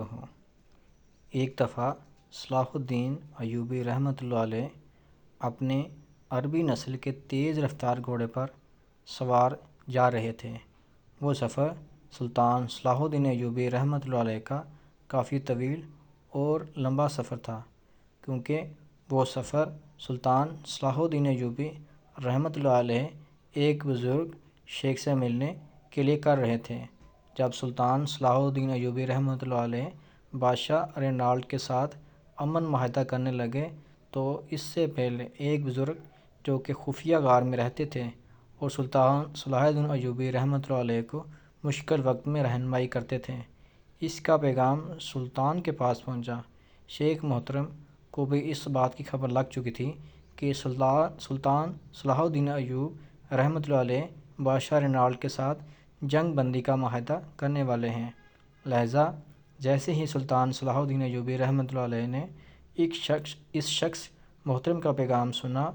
ہوں۔ ایک دفعہ صلاح الدین ایوبی رحمۃ اللہ علیہ اپنے عربی نسل کے تیز رفتار گھوڑے پر سوار جا رہے تھے۔ وہ سفر سلطان صلاح الدین ایوبی رحمۃ اللہ علیہ کا کافی طویل اور لمبا سفر تھا، کیونکہ وہ سفر سلطان صلاح الدین ایوبی رحمۃ اللہ علیہ ایک بزرگ شیخ سے ملنے کے لیے کر رہے تھے۔ جب سلطان صلاح الدین ایوبی رحمۃ اللہ علیہ بادشاہ رینالڈ کے ساتھ امن معاہدہ کرنے لگے تو اس سے پہلے ایک بزرگ جو کہ خفیہ غار میں رہتے تھے اور سلطان صلاح الدین ایوبی رحمۃ اللہ علیہ کو مشکل وقت میں رہنمائی کرتے تھے، اس کا پیغام سلطان کے پاس پہنچا۔ شیخ محترم کو بھی اس بات کی خبر لگ چکی تھی کہ سلطان صلاح الدین ایوب رحمۃ اللہ علیہ بادشاہ رینالڈ کے ساتھ جنگ بندی کا معاہدہ کرنے والے ہیں، لہٰذا جیسے ہی سلطان صلاح الدین ایوبی رحمۃ اللہ علیہ نے اس شخص محترم کا پیغام سنا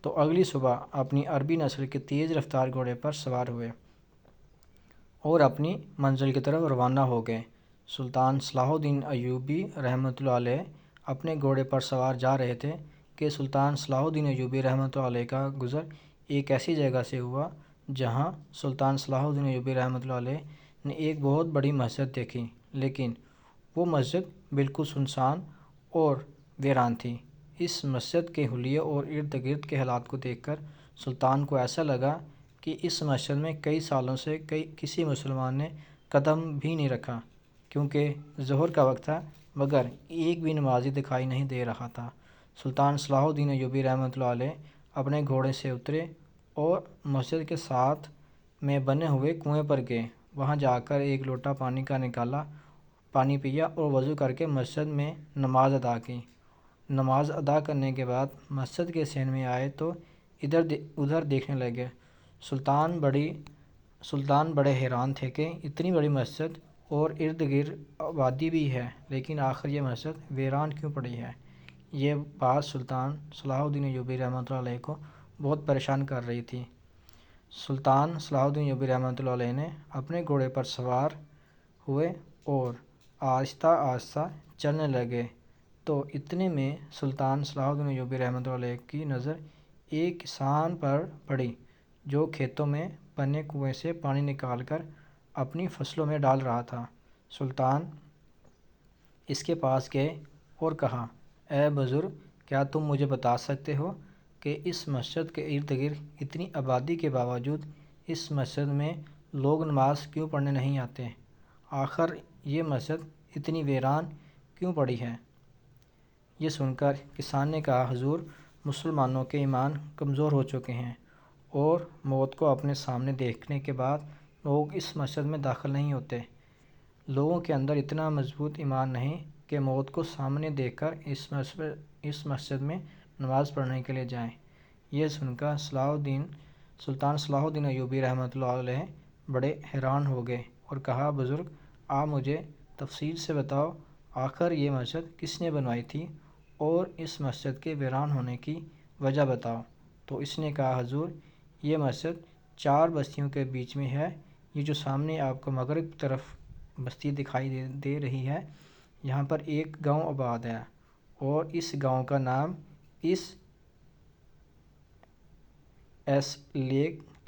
تو اگلی صبح اپنی عربی نسل کے تیز رفتار گھوڑے پر سوار ہوئے اور اپنی منزل کی طرف روانہ ہو گئے۔ سلطان صلاح الدین ایوبی رحمۃ اللہ علیہ اپنے گھوڑے پر سوار جا رہے تھے کہ سلطان صلاح الدین ایوبی رحمۃ اللہ علیہ کا گزر ایک ایسی جگہ سے ہوا جہاں سلطان صلاح الدین ایوبی رحمۃ اللہ علیہ نے ایک بہت بڑی مسجد دیکھی، لیکن وہ مسجد بالکل سنسان اور ویران تھی۔ اس مسجد کے حلیے اور ارد گرد کے حالات کو دیکھ کر سلطان کو ایسا لگا کہ اس مسجد میں کئی سالوں سے کسی مسلمان نے قدم بھی نہیں رکھا، کیونکہ ظہر کا وقت تھا مگر ایک بھی نمازی دکھائی نہیں دے رہا تھا۔ سلطان صلاح الدین ایوبی رحمۃ اللہ علیہ اپنے گھوڑے سے اترے اور مسجد کے ساتھ میں بنے ہوئے کنویں پر گئے۔ وہاں جا کر ایک لوٹا پانی کا نکالا، پانی پیا اور وضو کر کے مسجد میں نماز ادا کی۔ نماز ادا کرنے کے بعد مسجد کے صحن میں آئے تو ادھر دیکھنے لگے۔ سلطان بڑے حیران تھے کہ اتنی بڑی مسجد اور ارد گرد آبادی بھی ہے، لیکن آخر یہ مسجد ویران کیوں پڑی ہے؟ یہ بات سلطان صلاح الدین ایوبی رحمۃ اللہ علیہ کو بہت پریشان کر رہی تھی۔ سلطان صلاح الدین ایوبی رحمۃ اللہ علیہ نے اپنے گھوڑے پر سوار ہوئے اور آہستہ آہستہ چلنے لگے تو اتنے میں سلطان صلاح الدین ایوبی رحمۃ اللہ علیہ کی نظر ایک کسان پر پڑی جو کھیتوں میں بنے کنویں سے پانی نکال کر اپنی فصلوں میں ڈال رہا تھا۔ سلطان اس کے پاس گئے اور کہا، اے بزرگ، کیا تم مجھے بتا سکتے ہو کہ اس مسجد کے ارد گرد اتنی آبادی کے باوجود اس مسجد میں لوگ نماز کیوں پڑھنے نہیں آتے؟ آخر یہ مسجد اتنی ویران کیوں پڑی ہے؟ یہ سن کر کسان نے کہا، حضور، مسلمانوں کے ایمان کمزور ہو چکے ہیں اور موت کو اپنے سامنے دیکھنے کے بعد لوگ اس مسجد میں داخل نہیں ہوتے۔ لوگوں کے اندر اتنا مضبوط ایمان نہیں کہ موت کو سامنے دیکھ کر اس مسجد میں نماز پڑھنے کے لیے جائیں۔ یہ سن کر سلطان صلاح الدین ایوبی رحمۃ اللہ علیہ بڑے حیران ہو گئے اور کہا، بزرگ، آپ مجھے تفصیل سے بتاؤ، آخر یہ مسجد کس نے بنوائی تھی اور اس مسجد کے ویران ہونے کی وجہ بتاؤ۔ تو اس نے کہا، حضور، یہ مسجد 4 بستیوں کے بیچ میں ہے۔ یہ جو سامنے آپ کو مغرب کی طرف بستی دکھائی دے رہی ہے، یہاں پر ایک گاؤں آباد ہے اور اس گاؤں کا نام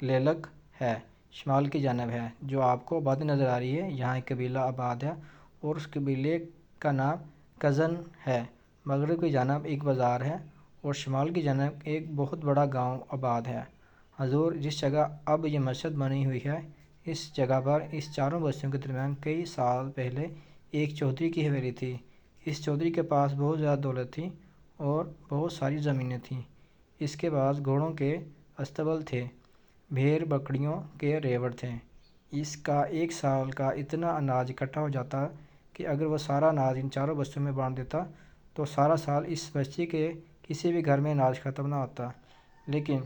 لیلک ہے، شمال کی جانب ہے، جو آپ کو آبادی نظر آ رہی ہے۔ یہاں ایک قبیلہ آباد ہے اور اس قبیلے کا نام کزن ہے۔ مغرب کی جانب ایک بازار ہے اور شمال کی جانب ایک بہت بڑا گاؤں آباد ہے۔ حضور، جس جگہ اب یہ مسجد بنی ہوئی ہے، اس جگہ پر اس 4 بستیوں کے درمیان کئی سال پہلے ایک چودھری کی حویلی تھی۔ اس چودھری کے پاس بہت زیادہ دولت تھی اور بہت ساری زمینیں تھیں۔ اس کے پاس گھوڑوں کے استبل تھے، بھیڑ بکریوں کے ریوڑ تھے۔ اس کا ایک سال کا اتنا اناج اکٹھا ہو جاتا کہ اگر وہ سارا اناج ان 4 بستیوں میں بانٹ دیتا تو سارا سال اس بستی کے کسی بھی گھر میں اناج ختم نہ ہوتا، لیکن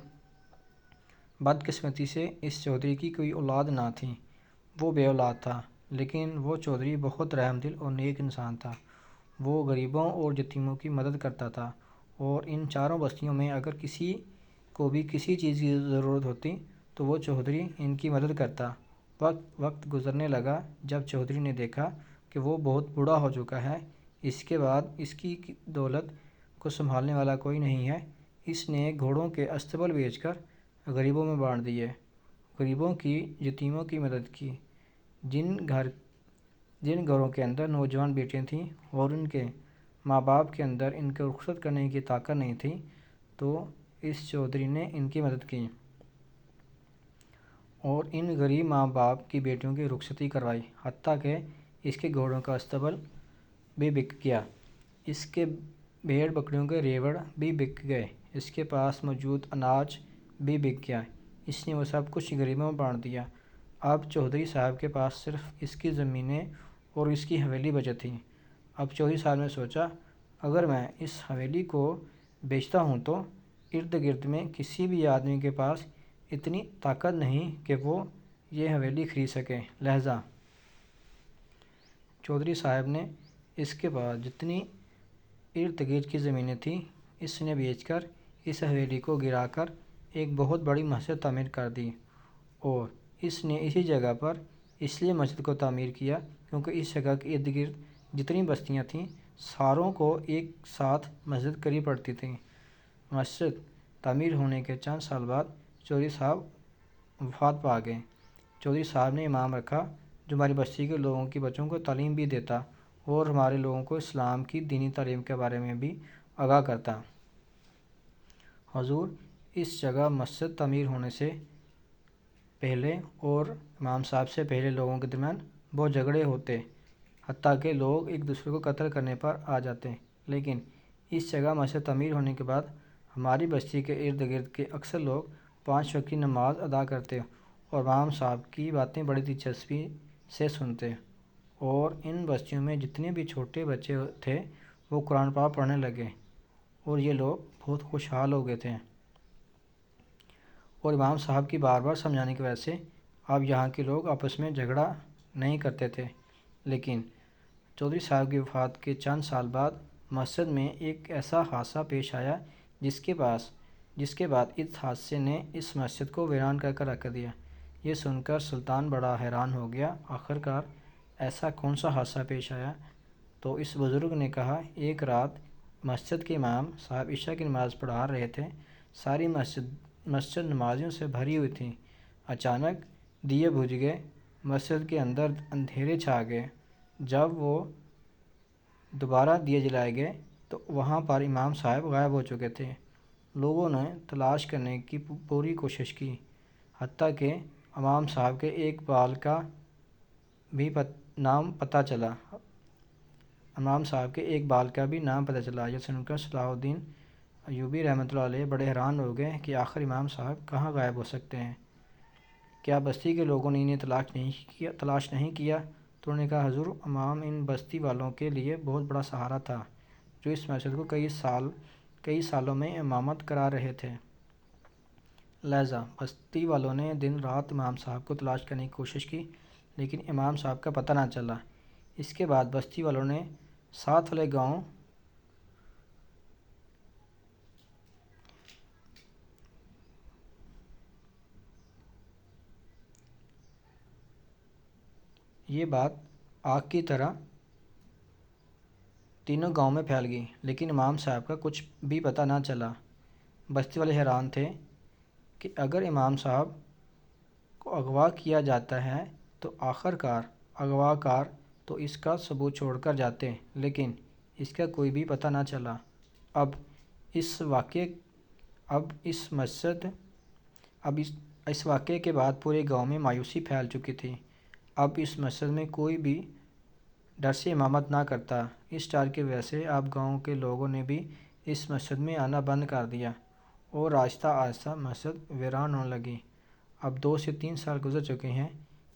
بدقسمتی سے اس چودھری کی کوئی اولاد نہ تھی۔ وہ بے اولاد تھا، لیکن وہ چودھری بہت رحم دل اور نیک انسان تھا۔ وہ غریبوں اور یتیموں کی مدد کرتا تھا اور ان 4 بستیوں میں اگر کسی کو بھی کسی چیز کی ضرورت ہوتی تو وہ چودھری ان کی مدد کرتا۔ وقت گزرنے لگا۔ جب چودھری نے دیکھا کہ وہ بہت بوڑھا ہو چکا ہے، اس کے بعد اس کی دولت کو سنبھالنے والا کوئی نہیں ہے۔ اس نے گھوڑوں کے استبل بیچ کر غریبوں میں بانٹ دیے، غریبوں کی یتیموں کی مدد کی۔ جن گھروں کے اندر نوجوان بیٹیاں تھیں اور ان کے ماں باپ کے اندر ان کو رخصت کرنے کی طاقت نہیں تھی، تو اس چودھری نے ان کی مدد کی اور ان غریب ماں باپ کی بیٹیوں کی رخصتی کروائی، حتیٰ کہ اس کے گھوڑوں کا استبل بھی بک گیا، اس کے بھیڑ بکریوں کے ریوڑ بھی بک گئے، اس کے پاس موجود اناج بھی بک گیا۔ اس نے وہ سب کچھ غریبوں میں بانٹ دیا۔ اب چودھری صاحب کے پاس صرف اس کی زمینیں اور اس کی حویلی بچی تھی۔ اب چودھری صاحب نے سوچا، اگر میں اس حویلی کو بیچتا ہوں تو ارد گرد میں کسی بھی آدمی کے پاس اتنی طاقت نہیں کہ وہ یہ حویلی خرید سکے، لہذا چودھری صاحب نے اس کے پاس جتنی ارد گرد کی زمینیں تھیں اس نے بیچ کر اس حویلی کو گرا کر ایک بہت بڑی مسجد تعمیر کر دی، اور اس نے اسی جگہ پر اس لیے مسجد کو تعمیر کیا کیونکہ اس جگہ کے ارد گرد جتنی بستیاں تھیں ساروں کو ایک ساتھ مسجد قریب پڑتی تھی۔ مسجد تعمیر ہونے کے چند سال بعد چودھری صاحب وفات پا گئے۔ چودھری صاحب نے امام رکھا جو ہماری بستی کے لوگوں کی بچوں کو تعلیم بھی دیتا اور ہمارے لوگوں کو اسلام کی دینی تعلیم کے بارے میں بھی آگاہ کرتا۔ حضور، اس جگہ مسجد تعمیر ہونے سے پہلے اور امام صاحب سے پہلے لوگوں کے درمیان بہت جھگڑے ہوتے، حتیٰ کہ لوگ ایک دوسرے کو قتل کرنے پر آ جاتے، لیکن اس جگہ مسجد تعمیر ہونے کے بعد ہماری بستی کے ارد گرد کے اکثر لوگ 5 وقت کی نماز ادا کرتے اور امام صاحب کی باتیں بڑی دلچسپی سے سنتے، اور ان بستیوں میں جتنے بھی چھوٹے بچے تھے وہ قرآن پاک پڑھنے لگے اور یہ لوگ بہت خوشحال ہو گئے تھے۔ اور امام صاحب کی بار بار سمجھانے کی وجہ سے اب یہاں کے لوگ آپس میں جھگڑا نہیں کرتے تھے، لیکن چودھری صاحب کی وفات کے چند سال بعد مسجد میں ایک ایسا حادثہ پیش آیا جس کے بعد اس حادثے نے اس مسجد کو ویران کر رکھ دیا۔ یہ سن کر سلطان بڑا حیران ہو گیا، آخرکار ایسا کون سا حادثہ پیش آیا؟ تو اس بزرگ نے کہا، ایک رات مسجد کے امام صاحب عشاء کی نماز پڑھا رہے تھے، ساری مسجد نمازیوں سے بھری ہوئی تھی، اچانک دیے بجھ گئے، مسجد کے اندر اندھیرے چھا گئے۔ جب وہ دوبارہ دیے جلائے گئے تو وہاں پر امام صاحب غائب ہو چکے تھے۔ لوگوں نے تلاش کرنے کی پوری کوشش کی، حتیٰ کہ امام صاحب کے ایک بال کا بھی نام پتہ چلا۔ یہ سن کر صلاح الدین ایوبی رحمۃ اللہ علیہ بڑے حیران ہو گئے کہ آخر امام صاحب کہاں غائب ہو سکتے ہیں؟ کیا بستی کے لوگوں نے انہیں تلاش نہیں کیا؟ تو انہوں نے کہا، حضور، امام ان بستی والوں کے لیے بہت بڑا سہارا تھا جو اس مسجد کو کئی سالوں میں امامت کرا رہے تھے، لہذا بستی والوں نے دن رات امام صاحب کو تلاش کرنے کی کوشش کی لیکن امام صاحب کا پتہ نہ چلا۔ اس کے بعد بستی والوں نے ساتھ والے گاؤں یہ بات آگ کی طرح تینوں گاؤں میں پھیل گئی لیکن امام صاحب کا کچھ بھی پتہ نہ چلا۔ بستی والے حیران تھے کہ اگر امام صاحب کو اغوا کیا جاتا ہے تو آخرکار اغوا کار تو اس کا ثبوت چھوڑ کر جاتے، لیکن اس کا کوئی بھی پتہ نہ چلا۔ اب اس واقعے کے بعد پورے گاؤں میں مایوسی پھیل چکی تھی۔ اب اس مسجد میں کوئی بھی ڈر سے امامت نہ کرتا۔ اس ڈر کی وجہ سے اب گاؤں کے لوگوں نے بھی اس مسجد میں آنا بند کر دیا اور آہستہ آہستہ مسجد ویران ہونے لگی۔ اب 2 سے 3 سال گزر چکے ہیں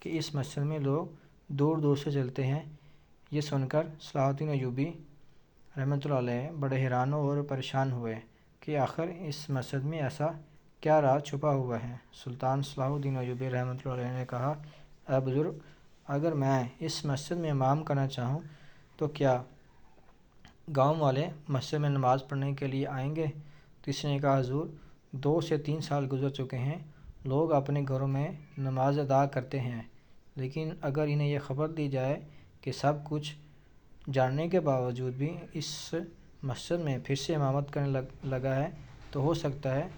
کہ اس مسجد میں لوگ دور دور سے چلتے ہیں۔ یہ سن کر صلاح الدین ایوبی رحمۃ اللہ علیہ بڑے حیران اور پریشان ہوئے کہ آخر اس مسجد میں ایسا کیا راز چھپا ہوا ہے۔ سلطان صلاح الدین ایوبی رحمۃ اللہ علیہ نے کہا، اے بزرگ، اگر میں اس مسجد میں امام کرنا چاہوں تو کیا گاؤں والے مسجد میں نماز پڑھنے کے لیے آئیں گے؟ تو اس نے کہا، حضور، 2 سے 3 سال گزر چکے ہیں، لوگ اپنے گھروں میں نماز ادا کرتے ہیں، لیکن اگر انہیں یہ خبر دی جائے کہ سب کچھ جاننے کے باوجود بھی اس مسجد میں پھر سے امامت کرنے لگا ہے تو ہو سکتا ہے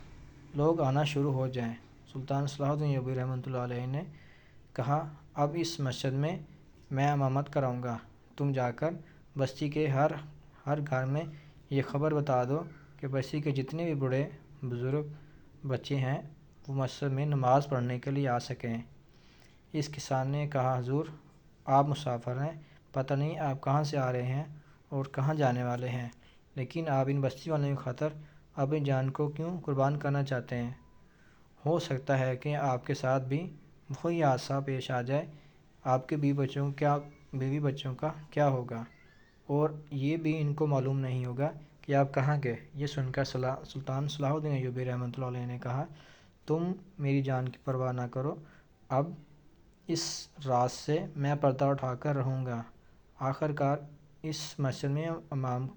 لوگ آنا شروع ہو جائیں۔ سلطان صلاح الدین ایوبی رحمۃ اللہ علیہ نے کہا، اب اس مسجد میں امامت کراؤں گا، تم جا کر بستی کے ہر گھر میں یہ خبر بتا دو کہ بستی کے جتنے بھی بوڑھے بزرگ بچے ہیں وہ مسجد میں نماز پڑھنے کے لیے آ سکیں۔ اس کسان نے کہا، حضور آپ مسافر ہیں، پتہ نہیں آپ کہاں سے آ رہے ہیں اور کہاں جانے والے ہیں، لیکن آپ ان بستی والوں کی خاطر اپنی جان کو کیوں قربان کرنا چاہتے ہیں؟ ہو سکتا ہے کہ آپ کے ساتھ بھی وہی حادثہ پیش آ جائے، آپ کے بیوی بچوں کا کیا ہوگا؟ اور یہ بھی ان کو معلوم نہیں ہوگا کہ آپ کہاں گئے۔ یہ سن کر سلطان صلاح الدین ایوبی رحمۃ اللہ علیہ نے کہا، تم میری جان کی پرواہ نہ کرو، اب اس رات سے میں پردہ اٹھا کر رہوں گا۔ آخر کار اس مسجد میں امام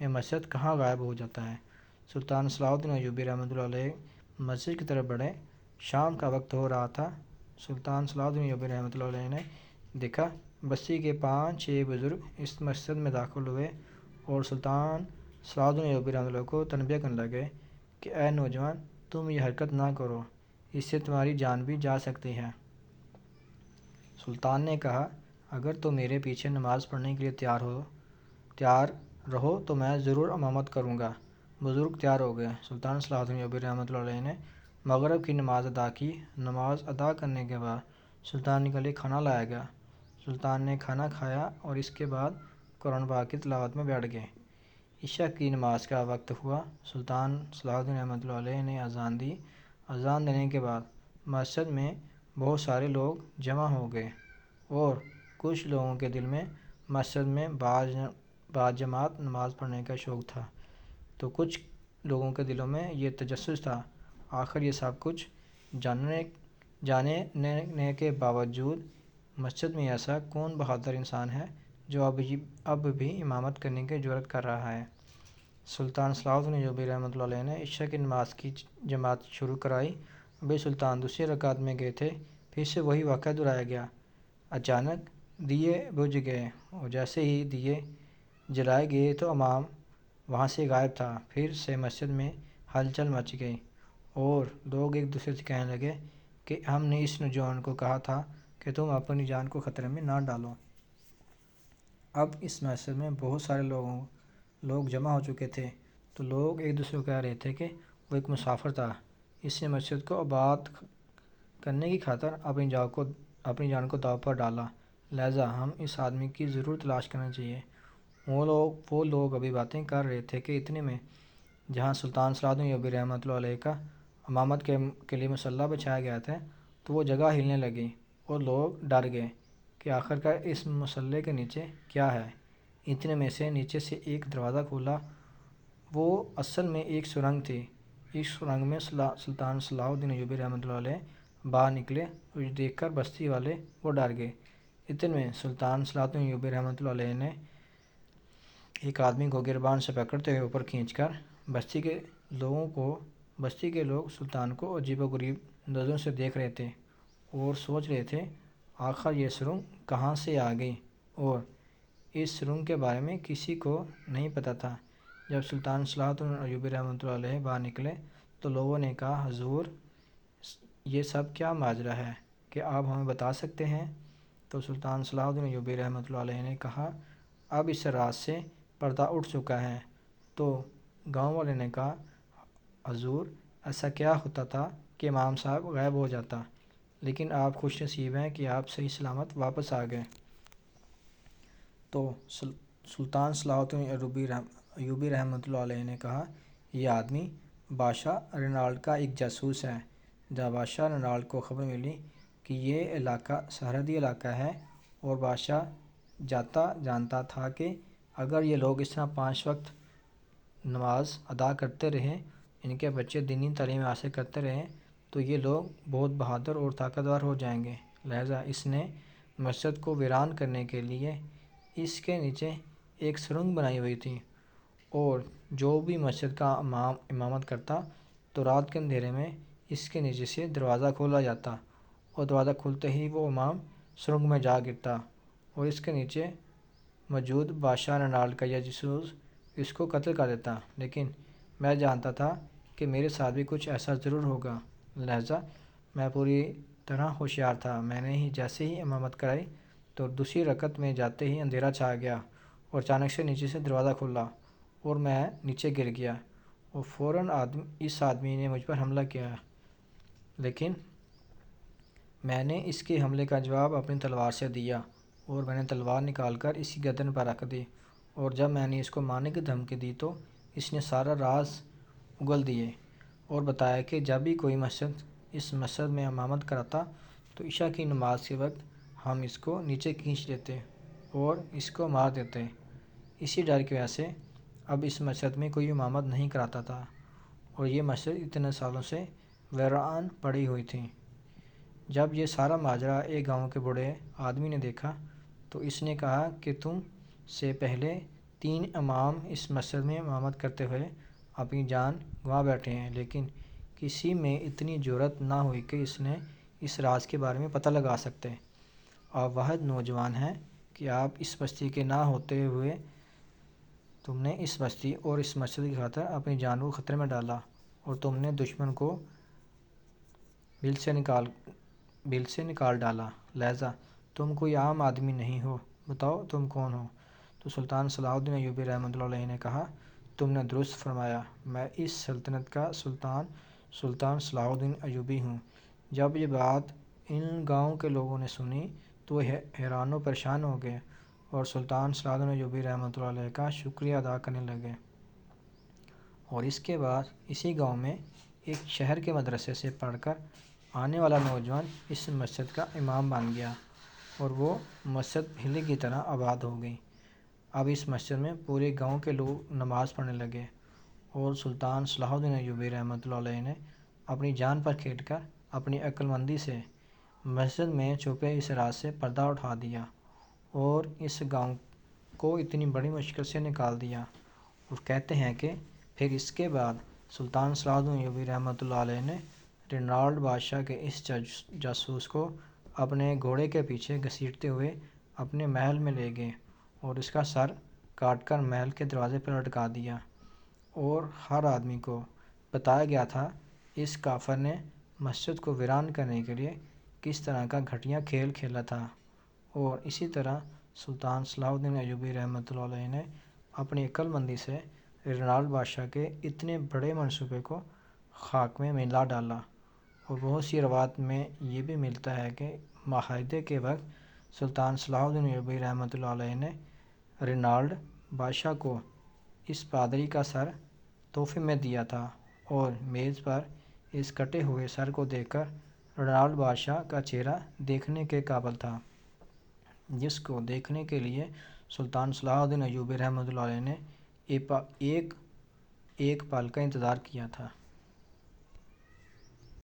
مسجد کہاں غائب ہو جاتا ہے۔ سلطان صلاح الدین ایوبی رحمۃ اللہ علیہ مسجد کی طرف بڑھے، شام کا وقت ہو رہا تھا۔ سلطان صلاح الدین ایوبی رحمۃ اللہ علیہ نے دیکھا بستی کے 5-6 بزرگ اس مسجد میں داخل ہوئے اور سلطان صلاح الدین ایوبی رحمۃ اللہ کو تنبیہ کرنے لگے کہ اے نوجوان، تم یہ حرکت نہ کرو، اس سے تمہاری جان بھی جا سکتی ہے۔ سلطان نے کہا، اگر تم میرے پیچھے نماز پڑھنے کے لیے تیار رہو تو میں ضرور امامت کروں گا۔ بزرگ تیار ہو گئے۔ سلطان صلاح الدین ایوبی رحمۃ اللہ علیہ نے مغرب کی نماز ادا کی۔ نماز ادا کرنے کے بعد سلطان کے لیے کھانا لایا گیا۔ سلطان نے کھانا کھایا اور اس کے بعد قرآن پاک کی تلاوت میں بیٹھ گئے۔ عشاء کی نماز کا وقت ہوا۔ سلطان صلاح الدین رحمۃ اللہ علیہ نے اذان دی۔ اذان دینے کے بعد مسجد میں بہت سارے لوگ جمع ہو گئے اور کچھ لوگوں کے دل میں مسجد میں باجماعت نماز پڑھنے کا شوق تھا، تو کچھ لوگوں کے دلوں میں یہ تجسس تھا، آخر یہ سب کچھ جاننے کے باوجود مسجد میں ایسا کون بہادر انسان ہے جو اب بھی امامت کرنے کی جرات کر رہا ہے۔ سلطان صلاح الدین ایوبی رحمۃ اللہ علیہ نے عشاء کی نماز کی جماعت شروع کرائی۔ ابھی سلطان دوسری رکعت میں گئے تھے، پھر سے وہی واقعہ دہرایا گیا۔ اچانک دیے بجھ گئے اور جیسے ہی دیے جلائے گئے تو امام وہاں سے غائب تھا۔ پھر سے مسجد میں ہلچل مچ گئی اور لوگ ایک دوسرے سے کہنے لگے کہ ہم نے اس نوجوان کو کہا تھا کہ تم اپنی جان کو خطرے میں نہ ڈالو۔ اب اس مسجد میں بہت سارے لوگ جمع ہو چکے تھے، تو لوگ ایک دوسرے کو کہہ رہے تھے کہ وہ ایک مسافر تھا، اس نے مسجد کو آباد کرنے کی خاطر اپنی جان کو داؤ پر ڈالا، لہٰذا ہم اس آدمی کی ضرور تلاش کرنا چاہیے۔ وہ لوگ ابھی باتیں کر رہے تھے کہ اتنے میں جہاں سلطان صلاح الدین ایوبی رحمۃ اللہ علیہ کا امامت کے لیے مصلی بچھایا گیا تھا تو وہ جگہ ہلنے لگی اور لوگ ڈر گئے کہ آخر کار اس مصلی کے نیچے کیا ہے۔ اتنے میں سے نیچے سے ایک دروازہ کھولا، وہ اصل میں ایک سرنگ تھی۔ اس سرنگ میں سلطان صلاح الدین ایوبی رحمۃ اللہ علیہ باہر نکلے اور یہ دیکھ کر بستی والے وہ ڈر گئے۔ اتنے میں سلطان صلاح الدین ایوبی رحمۃ اللہ علیہ نے ایک آدمی کو گربان سے پکڑتے ہوئے اوپر کھینچ کر بستی کے لوگ سلطان کو عجیب و غریب نظروں سے دیکھ رہے تھے اور سوچ رہے تھے آخر یہ سرنگ کہاں سے آ گئی، اور اس سرنگ کے بارے میں کسی کو نہیں پتہ تھا۔ جب سلطان صلاح الدین ایوبی رحمۃ اللہ علیہ باہر نکلے تو لوگوں نے کہا، حضور یہ سب کیا ماجرا ہے کہ آپ ہمیں بتا سکتے ہیں؟ تو سلطان صلاح الدین ایوبی رحمۃ اللہ علیہ نے کہا، اب اس رات سے پردہ اٹھ چکا ہے۔ تو گاؤں والے نے کہا، حضور ایسا کیا ہوتا تھا کہ امام صاحب غائب ہو جاتا، لیکن آپ خوش نصیب ہیں کہ آپ صحیح سلامت واپس آ گئے۔ تو سلطان صلاح الدین ایوبی رحمۃ اللہ علیہ نے کہا، یہ آدمی بادشاہ رینالڈ کا ایک جاسوس ہے۔ جب بادشاہ رینالڈ کو خبر ملی کہ یہ علاقہ سرحدی علاقہ ہے اور بادشاہ جانتا تھا کہ اگر یہ لوگ اس طرح 5 وقت نماز ادا کرتے رہیں، ان کے بچے دینی تعلیم حاصل کرتے رہیں تو یہ لوگ بہت بہادر اور طاقتور ہو جائیں گے، لہٰذا اس نے مسجد کو ویران کرنے کے لیے اس کے نیچے ایک سرنگ بنائی ہوئی تھی، اور جو بھی مسجد کا امامت کرتا تو رات کے اندھیرے میں اس کے نیچے سے دروازہ کھولا جاتا اور دروازہ کھلتے ہی وہ امام سرنگ میں جا گرتا اور اس کے نیچے موجود بادشاہ رینالڈ کا یہ جاسوس اس کو قتل کر دیتا، لیکن میں جانتا تھا کہ میرے ساتھ بھی کچھ ایسا ضرور ہوگا، لہذا میں پوری طرح ہوشیار تھا۔ میں نے جیسے ہی امامت کرائی تو دوسری رکعت میں جاتے ہی اندھیرا چھا گیا اور اچانک سے نیچے سے دروازہ کھلا اور میں نیچے گر گیا اور فوراً اس آدمی نے مجھ پر حملہ کیا، لیکن میں نے اس کے حملے کا جواب اپنی تلوار سے دیا اور میں نے تلوار نکال کر اس کی گردن پر رکھ دی، اور جب میں نے اس کو مارنے کی دھمکی دی تو اس نے سارا راز اگل دیے اور بتایا کہ جب بھی کوئی اس مسجد میں امامت کراتا تو عشاء کی نماز کے وقت ہم اس کو نیچے کھینچ لیتے اور اس کو مار دیتے۔ اسی ڈر کی وجہ سے اب اس مسجد میں کوئی امامت نہیں کراتا تھا اور یہ مسجد اتنے سالوں سے ویران پڑی ہوئی تھی۔ جب یہ سارا ماجرا ایک گاؤں کے بوڑھے آدمی نے دیکھا تو اس نے کہا کہ تم سے پہلے 3 امام اس مسجد میں امامت کرتے ہوئے اپنی جان گنوا بیٹھے ہیں، لیکن کسی میں اتنی جرأت نہ ہوئی کہ اس راز کے بارے میں پتہ لگا سکتے۔ آپ واحد نوجوان ہیں کہ آپ اس بستی کے نہ ہوتے ہوئے تم نے اس بستی اور اس مسجد کی خاطر اپنی جان کو خطرے میں ڈالا اور تم نے دشمن کو بل سے نکال ڈالا، لہذا تم کوئی عام آدمی نہیں ہو، بتاؤ تم کون ہو؟ تو سلطان صلاح الدین ایوبی رحمۃ اللہ علیہ نے کہا، تم نے درست فرمایا، میں اس سلطنت کا سلطان صلاح الدین ایوبی ہوں۔ جب یہ بات ان گاؤں کے لوگوں نے سنی تو وہ حیران و پریشان ہو گئے اور سلطان صلاح الدین ایوبی رحمۃ اللہ علیہ کا شکریہ ادا کرنے لگے۔ اور اس کے بعد اسی گاؤں میں ایک شہر کے مدرسے سے پڑھ کر آنے والا نوجوان اس مسجد کا امام بن گیا اور وہ مسجد پہلے کی طرح آباد ہو گئی۔ اب اس مسجد میں پورے گاؤں کے لوگ نماز پڑھنے لگے اور سلطان صلاح الدین ایوبی رحمۃ اللہ علیہ نے اپنی جان پر کھیل کر اپنی عقل مندی سے مسجد میں چھپے اس راز سے پردہ اٹھا دیا اور اس گاؤں کو اتنی بڑی مشکل سے نکال دیا۔ اور کہتے ہیں کہ پھر اس کے بعد سلطان صلاح الدین ایوبی رحمۃ اللہ علیہ نے رینالڈ بادشاہ کے اس جاسوس کو اپنے گھوڑے کے پیچھے گھسیٹتے ہوئے اپنے محل میں لے گئے اور اس کا سر کاٹ کر محل کے دروازے پر لٹکا دیا، اور ہر آدمی کو بتایا گیا تھا اس کافر نے مسجد کو ویران کرنے کے لیے کس طرح کا گھٹیا کھیل کھیلا تھا۔ اور اسی طرح سلطان صلاح الدین ایوبی رحمۃ اللہ علیہ نے اپنی عقل مندی سے رینالڈ بادشاہ کے اتنے بڑے منصوبے کو خاک میں ملا ڈالا۔ اور بہت سی روایات میں یہ بھی ملتا ہے کہ معاہدے کے وقت سلطان صلاح الدین ایوبی رحمۃ اللہ علیہ نے رینالڈ بادشاہ کو اس پادری کا سر تحفے میں دیا تھا اور میز پر اس کٹے ہوئے سر کو دیکھ کر رینالڈ بادشاہ کا چہرہ دیکھنے کے قابل تھا، جس کو دیکھنے کے لیے سلطان صلاح الدین ایوبی رحمۃ اللہ علیہ نے ایک پل کا انتظار کیا تھا۔